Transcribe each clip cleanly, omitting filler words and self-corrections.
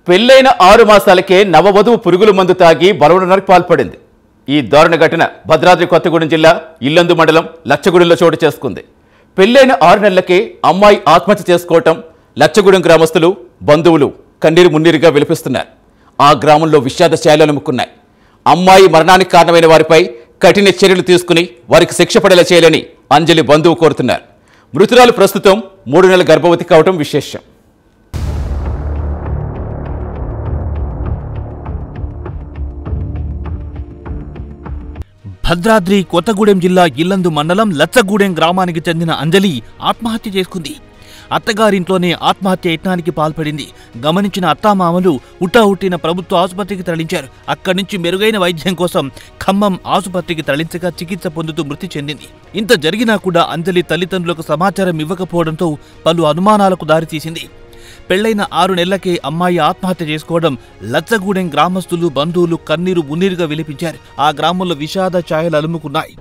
పెళ్లైన 6 మాసాలకే నవవధువు పురుగుల మందు తాగి బలవడానికి పాల్పడింది. ఈ దారుణ ఘటన భద్రాద్రి కొత్తగూడెం జిల్లా ఇల్లందు మండలం లచ్చగూడెంలో చోటు చేసుకుంది. పెళ్లైన 6 నెలలకే అమ్మాయి ఆత్మహత్య చేసుకోవటం లచ్చగూడెం గ్రామస్తులు, బంధువులు కన్నీరు మున్నీరుగా విలపిస్తున్నారు. ఆ గ్రామంలో విషాద శైలాలు అలుముకున్నాయి. అమ్మాయి మరణానికి కారణమైన వారిపై కఠిన చర్యలు తీసుకుని వారికి శిక్ష పడేలా చేయాలని అంజలి బంధువు కోరుతున్నారు. మృతురాలు ప్రస్తుతం 3 నెలల గర్భవతి కావడం విశేషం. భద్రాద్రి కొత్తగూడెం జిల్లా ఇల్లందు మండలం లచ్చగూడెం గ్రామానికి చెందిన అంజలి ఆత్మహత్య చేసుకుంది. అత్తగారింట్లోనే ఆత్మహత్య యత్నానికి పాల్పడింది. గమనించిన అత్తామామలు హుటాహుట్టిన ప్రభుత్వ ఆసుపత్రికి తరలించారు. అక్కడి నుంచి మెరుగైన వైద్యం కోసం ఖమ్మం ఆసుపత్రికి తరలించగా చికిత్స పొందుతూ మృతి చెందింది. ఇంత జరిగినా కూడా అంజలి తల్లిదండ్రులకు సమాచారం ఇవ్వకపోవడంతో పలు అనుమానాలకు దారితీసింది. పెళ్లైన 6 నెలలకే అమ్మాయి ఆత్మహత్య చేసుకోవడం లచ్చగూడెం గ్రామస్తులు, బంధువులు కన్నీరు మున్నీరుగా విలిపించారు. ఆ గ్రామంలో విషాద ఛాయలు అలుముకున్నాయి.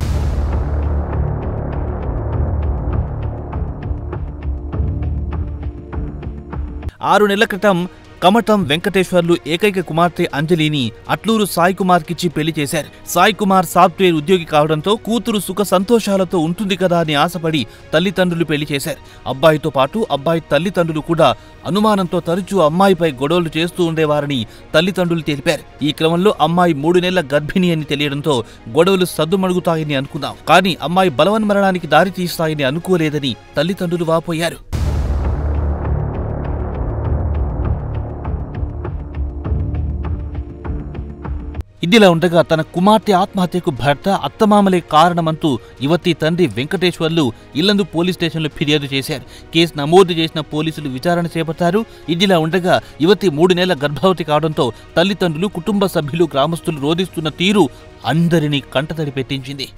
ఆరు నెలల క్రితం కమటం వెంకటేశ్వర్లు ఏకైక కుమార్తె అంజలిని అట్లూరు సాయి కుమార్కిచ్చి పెళ్లి చేశారు. సాయి కుమార్ సాఫ్ట్వేర్ ఉద్యోగి కావడంతో కూతురు సుఖ సంతోషాలతో ఉంటుంది కదా అని ఆశపడి తల్లిదండ్రులు పెళ్లి చేశారు. అబ్బాయితో పాటు అబ్బాయి తల్లిదండ్రులు కూడా అనుమానంతో తరచూ అమ్మాయిపై గొడవలు చేస్తూ ఉండేవారని తల్లిదండ్రులు తెలిపారు. ఈ క్రమంలో అమ్మాయి 3 నెలల గర్భిణి అని తెలియడంతో గొడవలు సద్దుమణుగుతాయని అనుకున్నాం, కానీ అమ్మాయి బలవన్మరణానికి దారి తీస్తాయని అనుకోలేదని తల్లిదండ్రులు వాపోయారు. ఇదిలా ఉండగా తన కుమార్తె ఆత్మహత్యకు భర్త, అత్తమామలే కారణమంటూ యువతి తండ్రి వెంకటేశ్వర్లు ఇల్లందు పోలీస్ స్టేషన్లో ఫిర్యాదు చేశారు. కేసు నమోదు చేసిన పోలీసులు విచారణ చేపట్టారు. ఇదిలా ఉండగా యువతి 3 నెలల గర్భవతి కావడంతో తల్లిదండ్రులు, కుటుంబ సభ్యులు, గ్రామస్తులు రోధిస్తున్న తీరు అందరినీ కంటతడి పెట్టించింది.